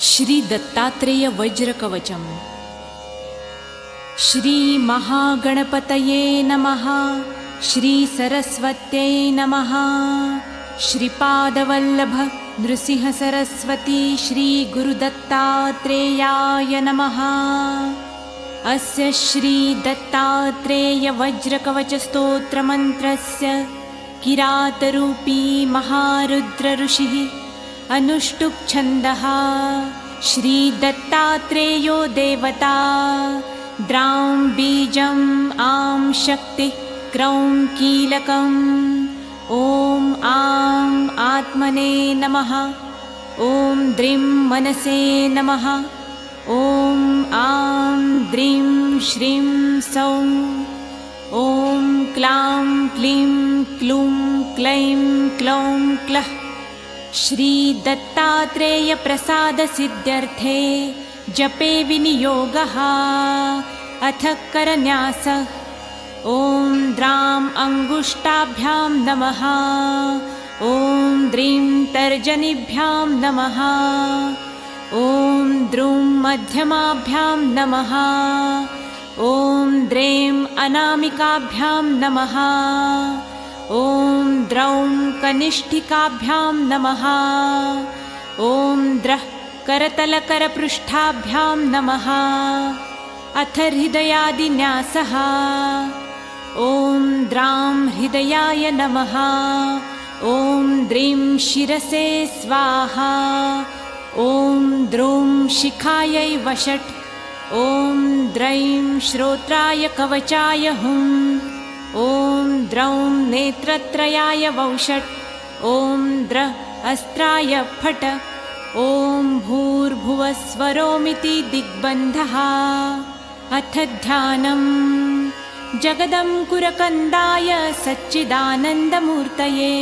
श्री दत्तात्रेय वज्रकवचम्। श्री महागणपतये नमः। श्री सरस्वत्यै नमः। श्रीपादवल्लभ नृसिंह सरस्वती श्री गुरुदत्तात्रेयाय नमः। अस्य श्री दत्तात्रेय वज्रकवच स्तोत्रमन्त्रस्य किरातरूपी महारुद्र ऋषिः अनुष्टुप् छन्दः। श्री दत्तात्रेयो देवता द्रां बीजम् आं शक्तिः क्रौं कीलकम्। ॐ आं आत्मने नमः। ॐ द्रीं मनसे नमः। ॐ आं द्रीं श्रीं सौं। ॐ क्लां क्लीं क्लूं क्लैं क्लौं क्लः। श्री दत्तात्रेय प्रसाद सिद्ध्यर्थे जपे विनियोगः। अथ करन्यासः। ॐ द्रां अंगुष्ठाभ्यां नमः। ॐ द्रीं तर्जनीभ्यां नमः। ॐ द्रुं मध्यमाभ्यां नमः। ॐ द्रें अनामिकाभ्यां नमः। ॐ द्रौं कनिष्ठिकाभ्यां नमः। ॐ द्रः करतलकरपृष्ठाभ्यां नमः। अथ हृदयादिन्यासः। ॐ द्रां हृदयाय नमः। ॐ द्रीं शिरसे स्वाहा। ॐ द्रुं शिखायै वषट्। ॐ द्रैं श्रोत्राय कवचाय हुं। ॐ द्रौं नेत्रत्रयाय वौषट्। ॐ द्रः अस्त्राय फट्। ॐ भूर्भुवस्वरोमिति दिग्बन्धः। अथ ध्यानम्। जगदङ्कुरकन्दाय सच्चिदानन्दमूर्तये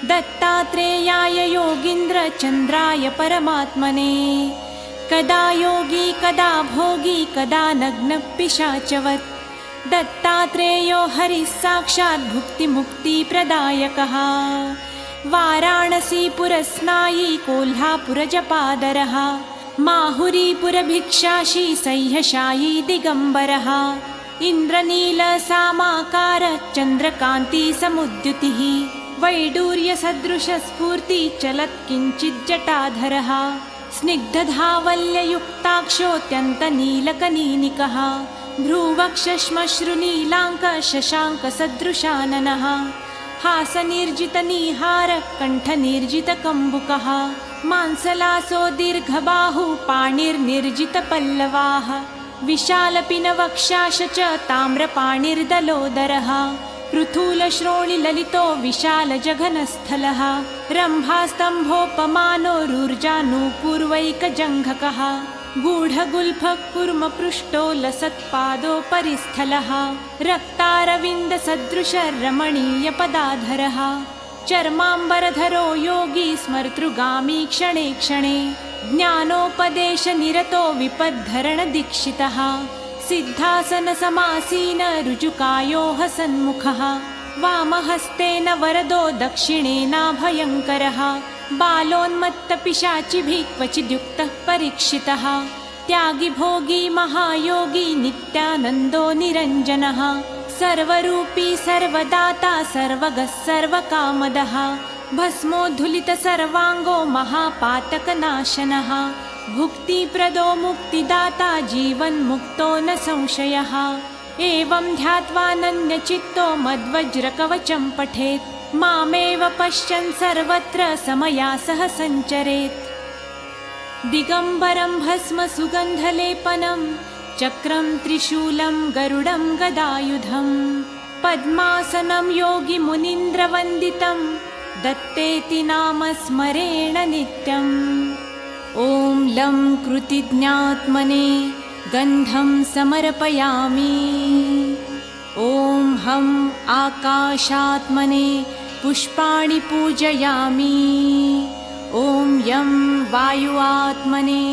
दत्तात्रेयाय योगीन्द्रचन्द्राय परमात्मने कदा योगी कदा भोगी कदा नग्नपिशाचवत् दत्तात्रेयो हरिः साक्षात् भुक्तिमुक्तिप्रदायकः। वाराणसीपुरस्नायी कोल्हापुरजपादरः माहुरीपुरभिक्षाशी सह्यशायी दिगम्बरः इन्द्रनीलसामाकार चन्द्रकान्तिसमुद्युतिः वैडूर्यसदृशस्फूर्ति चलत् किञ्चिज्जटाधरः स्निग्धधावल्ययुक्ताक्षोऽत्यन्तनीलकनीनिकः भ्रूवक्षश्मश्रुनीलाङ्क शशाङ्कसदृशाननः हासनिर्जितनीहारः कण्ठनिर्जितकम्बुकः मांसलासो दीर्घबाहु पाणिर्निर्जितपल्लवाः विशालपिनवक्षाश च ताम्रपाणिर्दलोदरः पृथुलश्रोणिललितो विशालजघनस्थलः रम्भास्तम्भोपमानोरुर्जानुपूर्वैकजङ्घकः गूढगुल्फः कुर्मपृष्ठो लसत्पादोपरिस्थलः रक्तारविन्दसदृशरमणीयपदाधरः चर्माम्बरधरो योगी स्मर्तृगामी क्षणे क्षणे ज्ञानोपदेशनिरतो विपद्धरणदीक्षितः सिद्धासनसमासीन ऋजुकायोः सन्मुखः वामहस्तेन वरदो दक्षिणेनाभयङ्करः बालोन्मत्तपिशाचिभिः क्वचिद्युक्तः परीक्षितः त्यागी भोगी महायोगी नित्यानन्दो निरञ्जनः सर्वरूपी सर्वदाता सर्वगः सर्वकामदः भस्मोद्धुलितसर्वाङ्गो महापातकनाशनः भुक्तिप्रदो मुक्तिदाता जीवन्मुक्तो न संशयः एवं ध्यात्वानन्यचित्तो मद्वज्रकवचं पठेत् मामेव पश्यन् सर्वत्र समयासः सञ्चरेत् दिगम्बरं भस्मसुगन्धलेपनं चक्रं त्रिशूलं गरुडं गदायुधं पद्मासनं योगिमुनीन्द्रवन्दितं दत्तेति नाम स्मरेण नित्यम् ॐ लं कृतिज्ञात्मने गन्धं समर्पयामि। ॐ हं आकाशात्मने पुष्पाणि पूजयामि। ॐ यं वायुआत्मने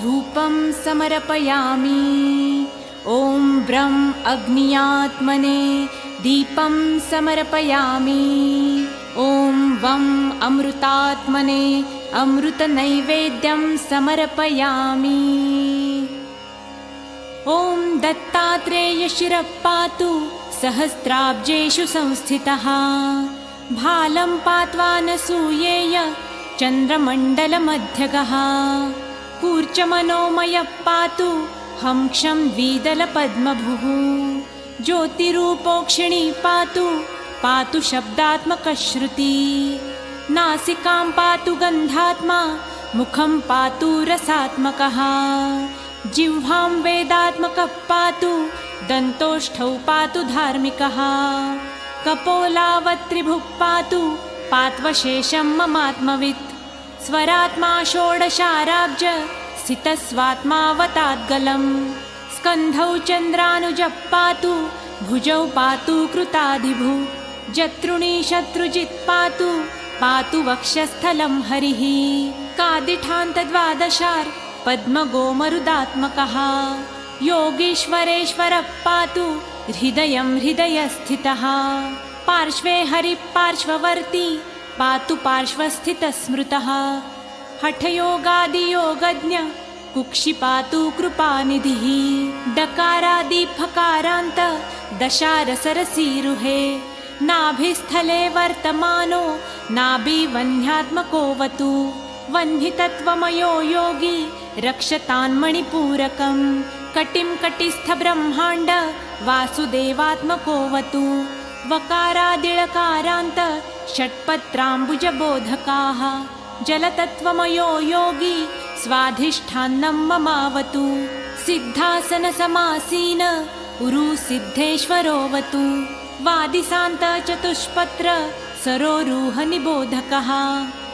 धूपं समर्पयामि। ॐ ब्रं अग्न्यात्मने दीपं समर्पयामि। ॐ वं अमृतात्मने अमृतनैवेद्यं समर्पयामि। ॐ दत्तात्रेय शिरः पातु सहस्राब्जेषु संस्थितः, भालं पात्वानसूयेय चन्द्रमण्डलमध्यगः, कूर्चमनोमयः पातु हंक्षं द्विदलपद्मभुः, ज्योतिरूपोक्षिणी पातु पातु शब्दात्मकश्रुति, नासिकां पातु गन्धात्मा मुखं पातु रसात्मकः, जिह्वां वेदात्मकः पातु दन्तोष्ठौ पातु धार्मिकः, कपोलावत्त्रिभुः पातु पात्वशेषं ममात्मवित्, स्वरात्मा षोडशाराब्ज स्थितस्वात्मावताद्गलम्, स्कन्धौ चन्द्रानुजः पातु भुजौ पातु कृतादिभु, जत्रुणी शत्रुजित् पातु पातु वक्षस्थलं हरिः, कादिठान्तद्वादशार् पद्मगोमरुदात्मकः, योगीश्वरेश्वरः पातु हृदयं हृदयस्थितः, पार्श्वे हरिः पार्श्ववर्ती पातु पार्श्वस्थितस्मृतः, हठयोगादियोगज्ञ कुक्षि पातु कृपानिधिः, डकारादिफकारान्त दशारसरसीरुहे, नाभिस्थले वर्तमानो नाभिवह्न्यात्मकोऽवतु, वह्नितत्त्वमयो योगी रक्षतान्मणिपूरकं, कटिं कटिस्थब्रह्माण्ड वासुदेवात्मकोऽवतु, वकारादिळकारान्त षट्पत्राम्बुजबोधकाः, जलतत्त्वमयो योगी स्वाधिष्ठानं ममावतु, सिद्धासनसमासीन उरु सिद्धेश्वरोऽवतु, वादिसान्तचतुष्पत्र सरोरुहनिबोधकः,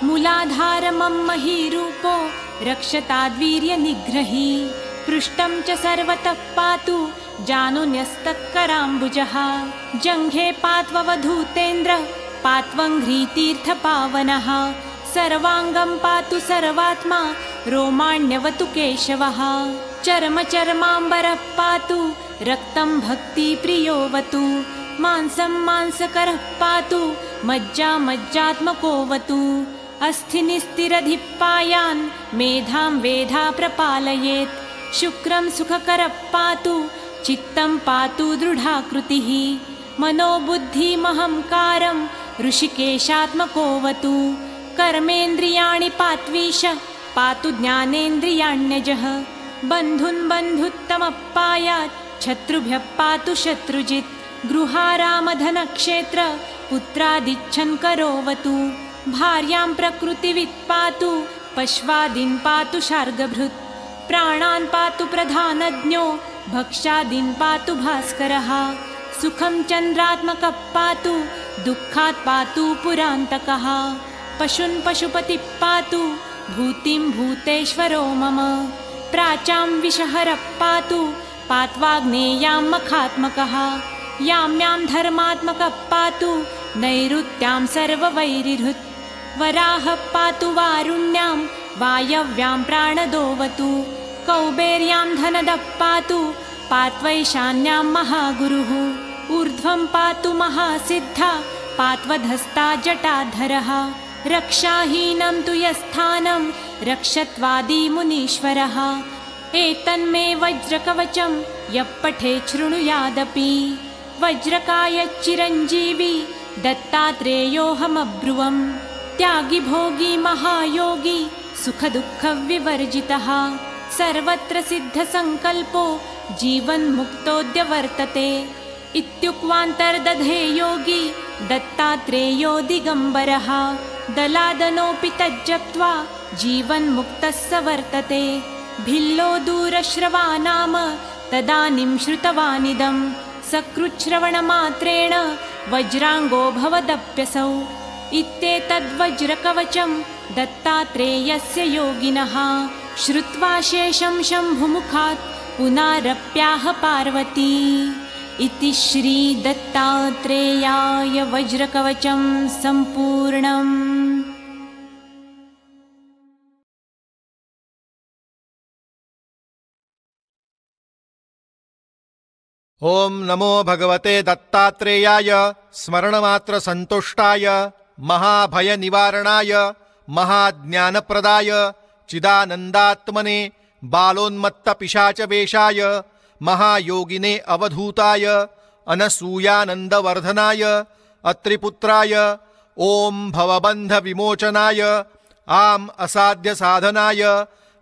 मूलाधारमं महीरूपो रक्षताद्वीर्यनिग्रही, पृष्ठं च सर्वतः पातु जानुन्यस्तत्कराम्बुजः, जङ्घे पात्ववधूतेन्द्र पात्वङ्घ्रितीर्थपावनः, सर्वाङ्गं पातु सर्वात्मा रोमाण्यवतु केशवः, चर्मचर्माम्बरः पातु रक्तं भक्तिप्रियोऽवतु, मांसं मांसकरः पातु मज्जा मज्जात्मकोऽवतु, अस्थिनिस्तिरधिः पायान् मेधां वेधा प्रपालयेत्, शुक्रं सुखकरः पातु चित्तं पातु दृढाकृतिः, मनोबुद्धिमहङ्कारं ऋषिकेशात्मकोऽवतु, कर्मेन्द्रियाणि पात्वीश पातु ज्ञानेन्द्रियाण्यजः, बन्धुन् बन्धुत्तमः पायात् शत्रुभ्यः पातु शत्रुजित्, गृहारामधनक्षेत्र पुत्रादिच्छन् करोऽवतु, भार्यां प्रकृतिवित् पातु पश्वादीन् पातु शार्गभृत्, प्राणान् पातु प्रधानज्ञो भक्षादीन् पातु भास्करः, सुखं चन्द्रात्मकः पातु दुःखात् पातु पुरान्तकः, पशुन् पशुपतिः पातु भूतिं भूतेश्वरो मम, प्राचां विषहरः पातु पात्वाग्नेयां मखात्मकः, याम्यां धर्मात्मकः पातु नैऋत्यां सर्ववैरिहृत्, वराहः पातु वारुण्यां वायव्यां प्राणदोऽवतु, कौबेर्यां धनदः पातु पात्वैशान्यां महागुरुः, ऊर्ध्वं पातु महासिद्धा पात्वधस्ता जटाधरः, रक्षाहीनं तु यस्थानं रक्षत्वादी मुनीश्वरः, एतन्मे वज्रकवचं यः पठेत् शृणुयादपि, वज्रकाय चिरञ्जीवी दत्तात्रेयोऽहमब्रुवम्, त्यागी भोगी महायोगी सुखदुःखविवर्जितः, सर्वत्र सिद्धसङ्कल्पो जीवन्मुक्तोऽद्य वर्तते, इत्युक्त्वान्तर्दधे योगी दत्तात्रेयो दिगम्बरः, दलादनोऽपि तज्जप्त्वा जीवन्मुक्तः स वर्तते, भिल्लो दूरश्रवा नाम तदानीं श्रुतवानिदं, सकृच्छ्रवणमात्रेण वज्राङ्गो भवदप्यसौ, इत्येतद्वज्रकवचं दत्तात्रेयस्य योगिनः, श्रुत्वा शेषं शम्भुमुखात् पुनरप्याह पार्वती, इति श्री दत्तात्रेयाय वज्रकवचं सम्पूर्णम्। ओम नमो भगवते दत्तात्रेयाय, स्मरणमात्र संतुष्टाय, महाभय निवारणाय, महाज्ञानप्रदाय चिदानन्दात्मने बालोन्मत्तपिशाचवेशाय महायोगिने अवधूताय अनसूयानन्दवर्धनाय अत्रिपुत्राय ॐ भवबन्धविमोचनाय आम् असाध्यसाधनाय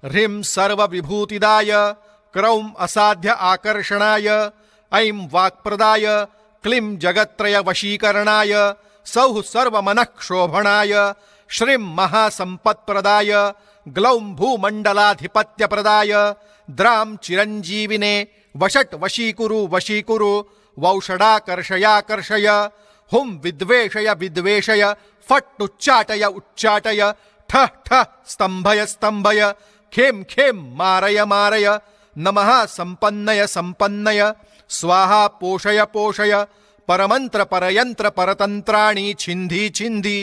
ह्रीं सर्वविभूतिदाय क्रौं असाध्य आकर्षणाय ऐं वाक्प्रदाय क्लीं जगत्त्रयवशीकरणाय सौः सर्वमनःक्षोभणाय श्रीं महासम्पत्प्रदाय ग्लौं भूमण्डलाधिपत्यप्रदाय द्रां चिरञ्जीविने वषट् वशीकुरु वशीकुरु वौषडाकर्षयाकर्षय हुं विद्वेषय विद्वेषय फट् उच्चाटय उच्चाटय ठः ठः स्तम्भय स्तम्भय खें खें मारय मारय नमः सम्पन्नय सम्पन्नय स्वाहा पोषय पोषय परमन्त्र परयन्त्र परतन्त्राणि छिन्धि छिन्धि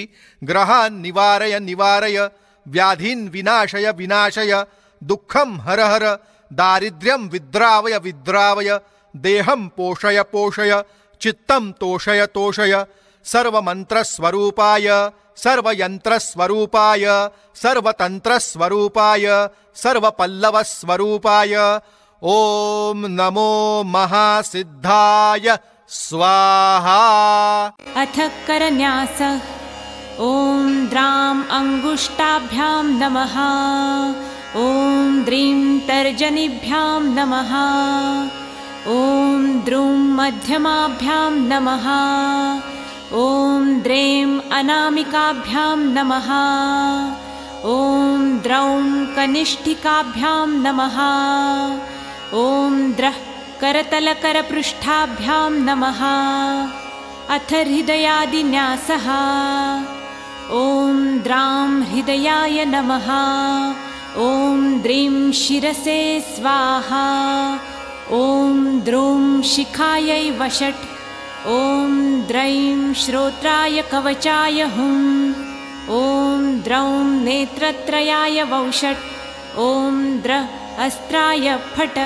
ग्रहान् निवारय निवारय व्याधीन् विनाशय विनाशय दुःखं हर हर दारिद्र्यं विद्रावय विद्रावय देहं पोषय पोषय चित्तं तोषय तोषय सर्वमन्त्रस्वरूपाय सर्वयन्त्रस्वरूपाय सर्वतन्त्रस्वरूपाय सर्वपल्लवस्वरूपाय ॐ नमो महासिद्धाय स्वाहा। अथ करन्यासः ॐ द्रां अङ्गुष्ठाभ्यां नमः ॐ द्रीं तर्जनीभ्यां नमः ॐ द्रुं मध्यमाभ्यां नमः ॐ द्रैं अनामिकाभ्यां नमः ॐ द्रौं कनिष्ठिकाभ्यां नमः ॐ द्रः करतलकरपृष्ठाभ्यां नमः अथ हृदयादिन्यासः ॐ द्रां हृदयाय नमः ॐ द्रीं शिरसे स्वाहा ॐ द्रुं शिखायै वषट् ॐ द्रैं श्रोत्राय कवचाय हुं ॐ द्रौं नेत्रत्रयाय वौषट् ॐ द्रः अस्त्राय फट्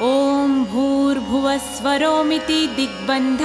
ॐ भूर्भुवः स्वरोमिति दिग्बन्धः